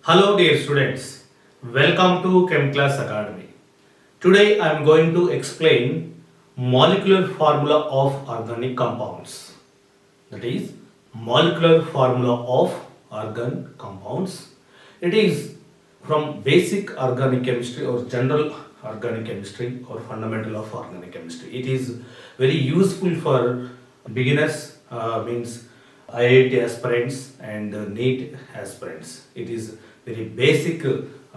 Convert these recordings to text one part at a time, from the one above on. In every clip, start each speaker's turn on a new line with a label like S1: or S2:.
S1: Hello dear students, welcome to Chem Class Academy. Today I am going to explain molecular formula of organic compounds. That is molecular formula of organic compounds. It is from basic organic chemistry or general organic chemistry or fundamental of organic chemistry. It is very useful for beginners, means IIT aspirants and NEET aspirants. It is very basic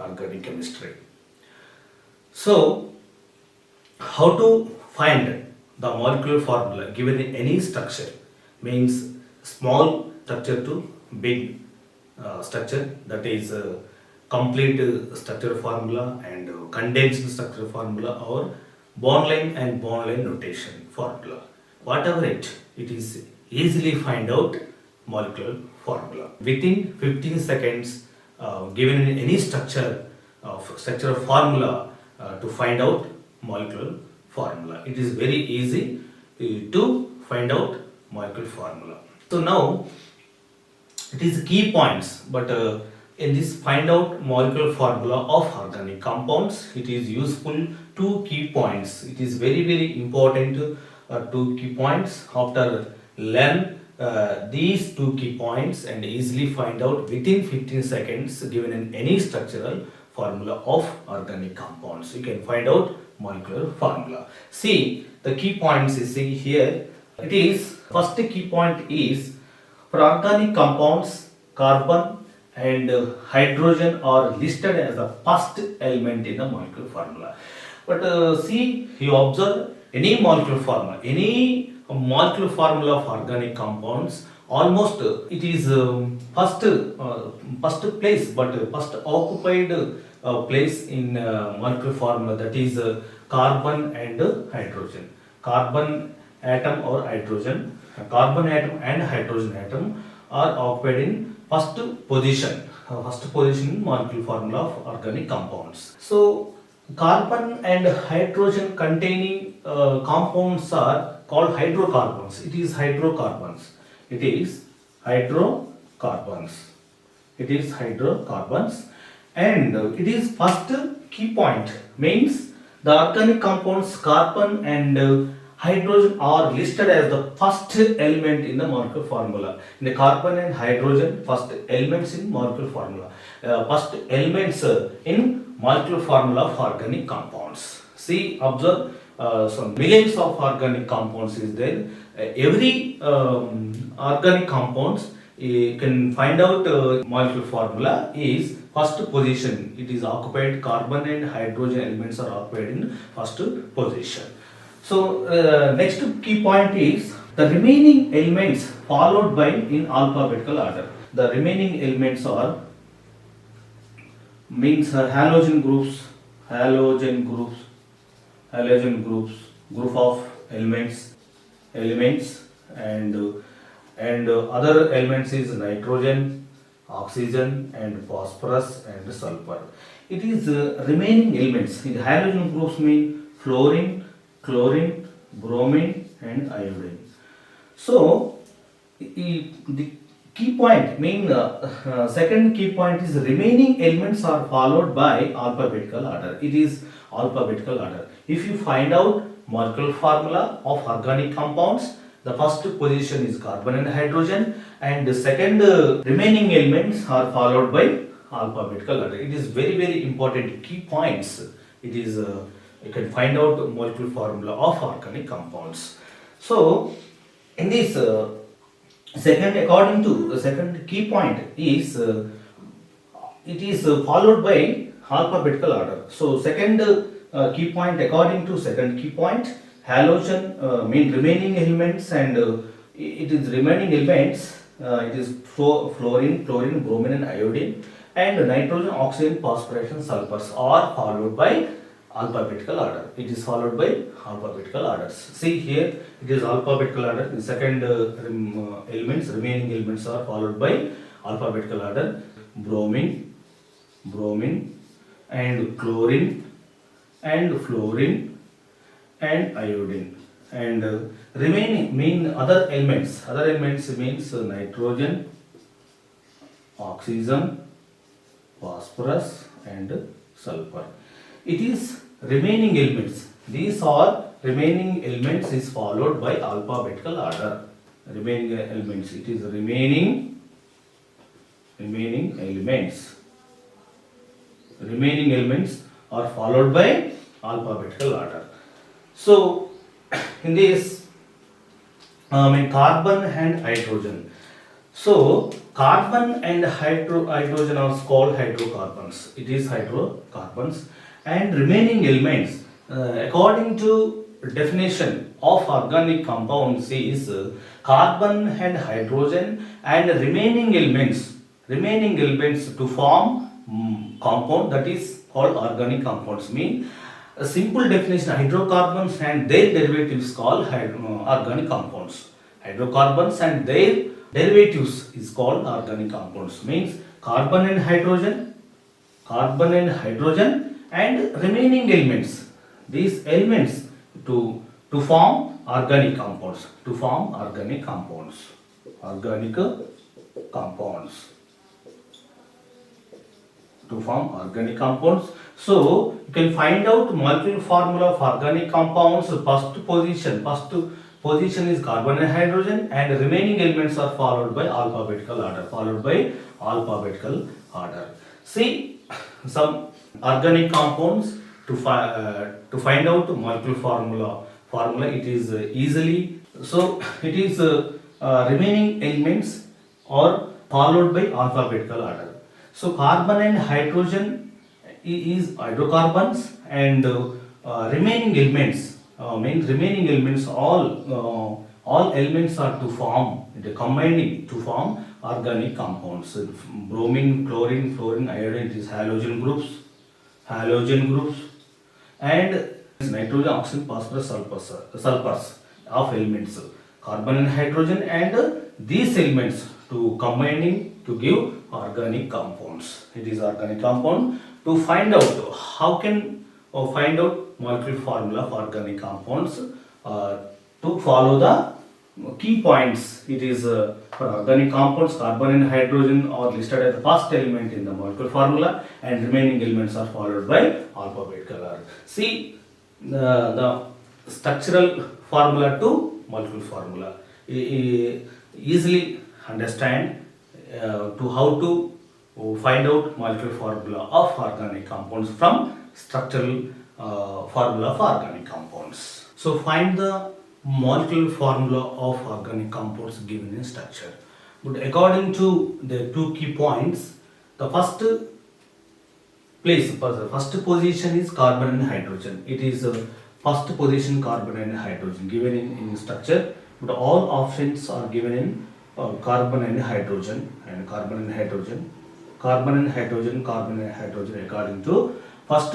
S1: organic chemistry. So, how to find the molecular formula given in any structure, means small structure to big structure, that is complete structure formula and condensed structure formula or bond line and bond line notation formula. Whatever it is easily find out molecular formula. Within 15 seconds, given in any structure of formula to find out molecular formula. It is very easy to find out molecular formula. So now it is key points, but in this find out molecular formula of organic compounds, it is useful two key points. It is very important two key points. After learn these two key points and easily find out within 15 seconds given in any structural formula of organic compounds. You can find out molecular formula. See the key points you see here. It is first key point is for organic compounds, carbon and hydrogen are listed as the first element in the molecular formula. But see, you observe any molecular formula of organic compounds, almost it is first place, but first occupied place in molecular formula, that is carbon and hydrogen. Carbon atom or hydrogen, carbon atom and hydrogen atom are occupied in first position in molecular formula of organic compounds. So carbon and hydrogen containing compounds are called hydrocarbons. It is hydrocarbons. It is hydrocarbons. And it is first key point, means the organic compounds carbon and hydrogen are listed as the first element in the molecular formula. In the carbon and hydrogen, first elements in molecular formula. First elements in molecular formula of organic compounds. See, observe some millions of organic compounds is there. Every organic compounds you can find out molecular formula is first position. It is occupied, carbon and hydrogen elements are occupied in first position. So next key point is the remaining elements followed by in alphabetical order. The remaining elements are means halogen groups, group of elements, and other elements is nitrogen, oxygen and phosphorus and sulfur. It is remaining elements. In halogen groups mean fluorine, chlorine, bromine and iodine. So the key point mean second key point is remaining elements are followed by alphabetical order. It is alphabetical order. If you find out molecular formula of organic compounds, the first position is carbon and hydrogen, and the second remaining elements are followed by alphabetical order. It is very important key points. It is you can find out molecular formula of organic compounds. So in this according to the second key point is it is followed by alphabetical order. So second key point, according to second key point, halogen mean remaining elements, and it is remaining elements. It is fluorine, chlorine, bromine and iodine, and nitrogen, oxygen, phosphorus and sulfurs are followed by alphabetical order. It is followed by alphabetical orders. See here, it is alphabetical order. The second remaining elements are followed by alphabetical order. Bromine, and chlorine, and fluorine, and iodine. And remaining mean other elements. Other elements means nitrogen, oxygen, phosphorus and sulfur. It is remaining elements. These are remaining elements is followed by alphabetical order. Remaining elements. It is remaining elements. Remaining elements are followed by alphabetical order. So in this carbon and hydrogen. So carbon and hydrogen are called hydrocarbons. It is hydrocarbons, and remaining elements according to definition of organic compounds is carbon and hydrogen and remaining elements to form compound, that is called organic compounds. Mean a simple definition, hydrocarbons and their derivatives called organic compounds. Hydrocarbons and their derivatives is called organic compounds. Means carbon and hydrogen and remaining elements. These elements to form organic compounds. Organic compounds. To form organic compounds. So you can find out molecular formula of organic compounds. First position is carbon and hydrogen, and remaining elements are followed by alphabetical order. See some organic compounds to find out molecular formula. It is easily. So it is remaining elements are followed by alphabetical order. So carbon and hydrogen is hydrocarbons, and remaining elements remaining elements all elements are to form combining to form organic compounds. Bromine, chlorine, fluorine, iodine, it is halogen groups, and nitrogen, oxygen, phosphorus, sulfurs of elements, carbon and hydrogen, and these elements to combining to give organic compounds. It is organic compound. To find out how can find out molecular formula for organic compounds, to follow the key points. It is for organic compounds, carbon and hydrogen are listed as the first element in the molecular formula, and remaining elements are followed by alphabetical order. See the structural formula to molecular formula. Easily understand to how to find out molecular formula of organic compounds from structural formula for organic compounds. So find the molecular formula of organic compounds given in structure. But according to the two key points, the first position is carbon and hydrogen. It is first position carbon and hydrogen given in structure, but all options are given in carbon and hydrogen according to first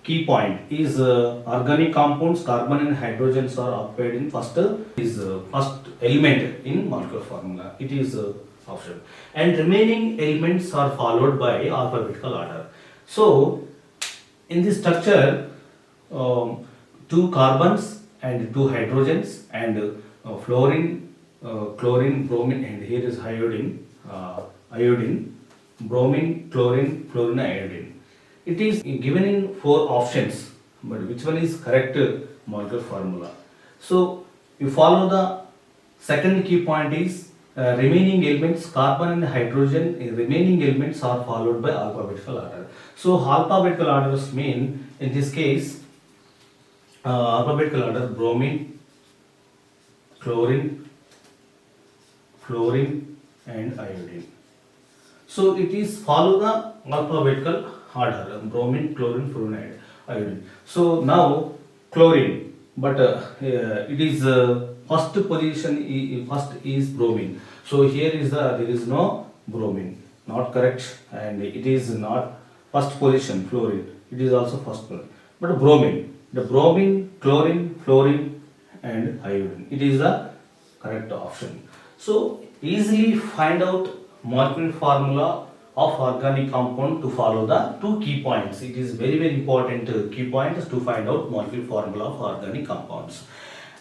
S1: key point is organic compounds. Carbon and hydrogens are occupied in first element in molecular formula. It is option, and remaining elements are followed by alphabetical order. So in this structure, two carbons and two hydrogens, and fluorine, chlorine, bromine, and here is iodine, bromine, chlorine, fluorine, iodine. It is given in 4 options, but which one is correct molecular formula? So you follow the second key point is remaining elements, carbon and hydrogen, remaining elements are followed by alphabetical order. So alphabetical orders mean in this case alphabetical order: bromine, chlorine, fluorine, and iodine. So it is follow the alphabetical order: bromine, chlorine, fluorine, iodine. So now chlorine, but it is first position. First is bromine. So here is there is no bromine, not correct, and it is not first position fluorine. It is also first position, but bromine. The bromine, chlorine, fluorine, and iodine. It is the correct option. So easily find out molecular formula of organic compound to follow the two key points. It is very important key points to find out molecular formula of organic compounds.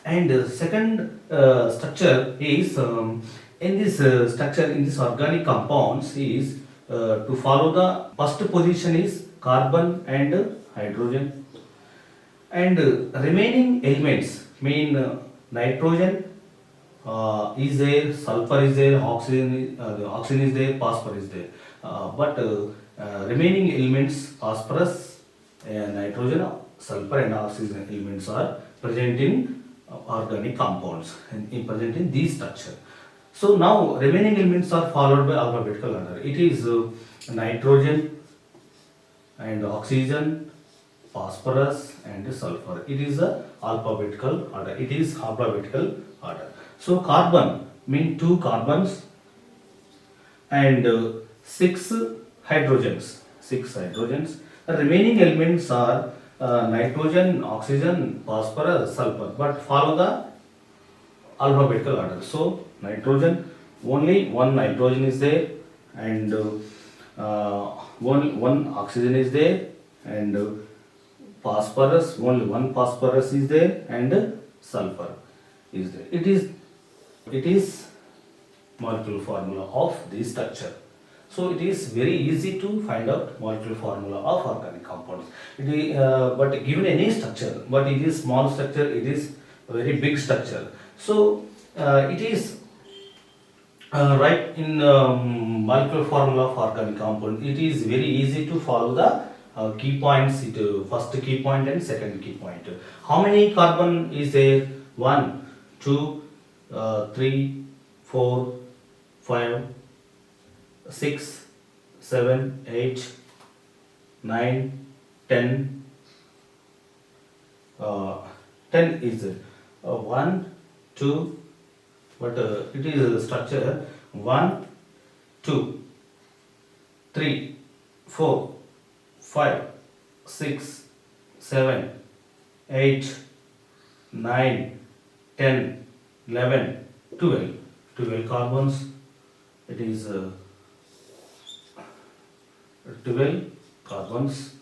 S1: And second structure is in this structure in this organic compounds is to follow the first position is carbon and hydrogen, and remaining elements mean nitrogen is there, sulfur is there, the oxygen is there, phosphorus is there. But remaining elements, phosphorus, nitrogen, sulfur, and oxygen elements are present in organic compounds and present in these structure. So now remaining elements are followed by alphabetical order. It is nitrogen and oxygen, phosphorus and sulfur. It is a alphabetical order. It is alphabetical order. So carbon mean 2 carbons and 6 hydrogens. 6 hydrogens. The remaining elements are nitrogen, oxygen, phosphorus, sulfur. But follow the alphabetical order. So nitrogen, only one nitrogen is there, and one oxygen is there, and phosphorus, only one phosphorus is there, and sulfur is there. It is molecular formula of this structure. So it is very easy to find out molecular formula of organic compounds. It is, but given any structure, but it is small structure, it is a very big structure. So it is right in molecular formula of organic compound. It is very easy to follow the key points. First key point and second key point. How many carbon is there? 1, 2, 3, 4, 5, 6, 7, 8, 9, 10. 10 is 1, 2, but it is a structure 1, 2, 3, 4, 5, 6, 7, 8, 9, 10, 11, 12. 12 carbons. It is 12 carbons.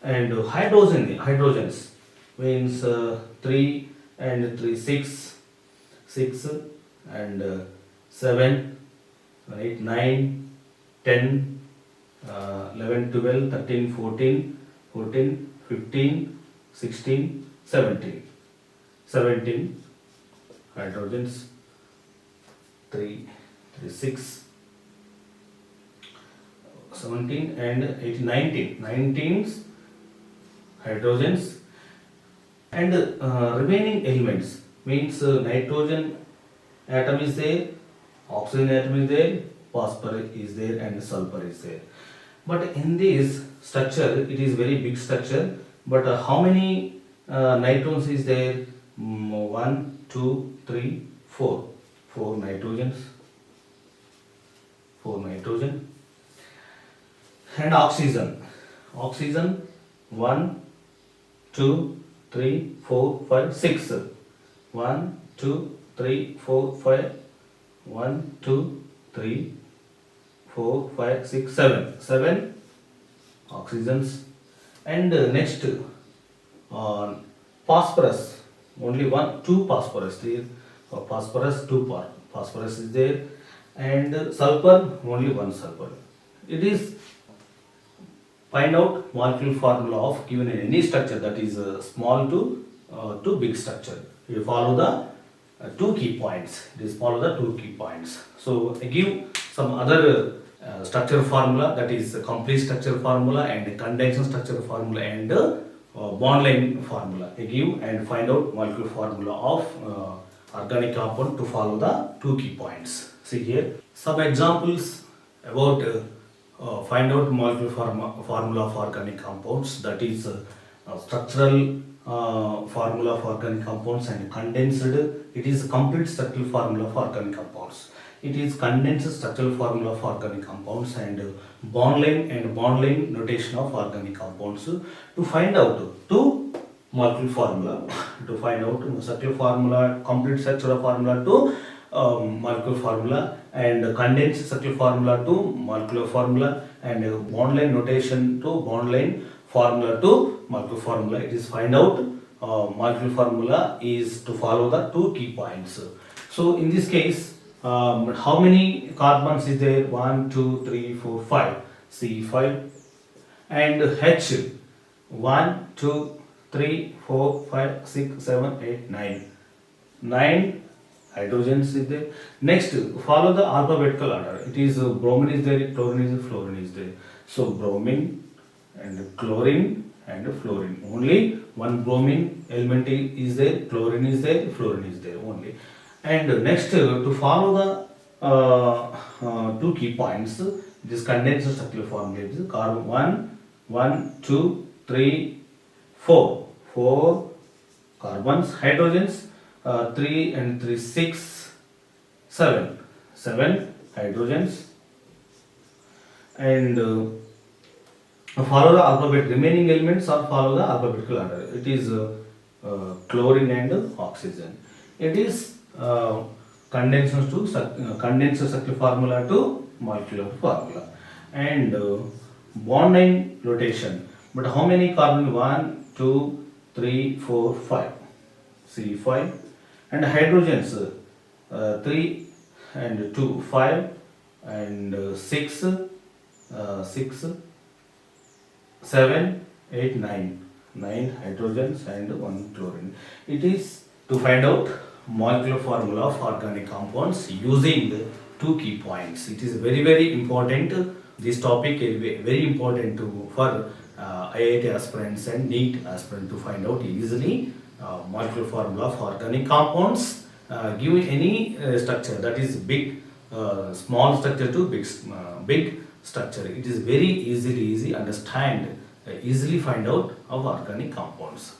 S1: And hydrogens means 3 and 3, 6, 6 and 7, 8, 9, 10, 11, 12, 13, 14, 14, 15, 16, 17. 17 hydrogens, 3, 6, 17 and 18, 19. 19 hydrogens, and remaining elements means nitrogen atom is there, oxygen atom is there, phosphorus is there, and sulfur is there. But in this structure, it is very big structure. But how many nitrons is there? 1, 2, 3, 4. 4 nitrogens. 4 nitrogen. And oxygen. Oxygen 1, 2, 3, 4, 5, 6. 1, 2, 3, 4, 5. 1, 2, 3, 4, 5, 6, 7. 7 oxygens. And next phosphorus. Only 1, 2 phosphorus. There phosphorus, 2 phosphorus is there. And sulfur, only 1 sulfur. It is find out molecular formula of given in any structure, that is small to big structure. You follow the 2 key points. This follow the 2 key points. So I give some other structure formula, that is complete structure formula and condensation structure formula and bond line formula. I give and find out molecular formula of organic compound to follow the 2 key points. See here some examples about find out molecular formula of organic compounds, that is structural formula of organic compounds and condensed. It is complete structural formula of organic compounds. It is condensed structural formula of organic compounds and bond line notation of organic compounds. To find out 2 molecular formula, to find out structural formula, complete structural formula to molecular formula, and condensed structural formula to molecular formula, and bond line notation to bond line formula to molecular formula. It is find out molecular formula is to follow the 2 key points. So in this case How many carbons is there? 1, 2, 3, 4, 5. C5. And H. 1, 2, 3, 4, 5, 6, 7, 8, 9. 9 hydrogens is there. Next, follow the alphabetical order. It is bromine is there, chlorine is there, fluorine is there. So bromine and chlorine and fluorine. Only one bromine element is there, chlorine is there, fluorine is there only. And next, to follow the two key points, this condensed structural formula is carbon 1, 1, 2, 3, 4. 4 carbons, hydrogens, 3 and 3, 6, 7. 7 hydrogens. And follow the alphabet, remaining elements or follow the alphabetical order. It is chlorine and oxygen. It is condensed structural formula to molecular formula. And bond line rotation. But how many carbon? 1, 2, 3, 4, 5. C5. And hydrogens, 3 and 2, 5 and 6, 6, 7, 8, 9. 9 hydrogens and 1 chlorine. It is to find out molecular formula of organic compounds using the two key points. It is very important. This topic is very important for IIT aspirants and NEET aspirants to find out easily molecular formula of organic compounds. Give any structure, that is big, small structure to big structure. It is very easy understand, easily find out of organic compounds.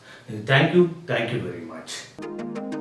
S1: Thank you very much.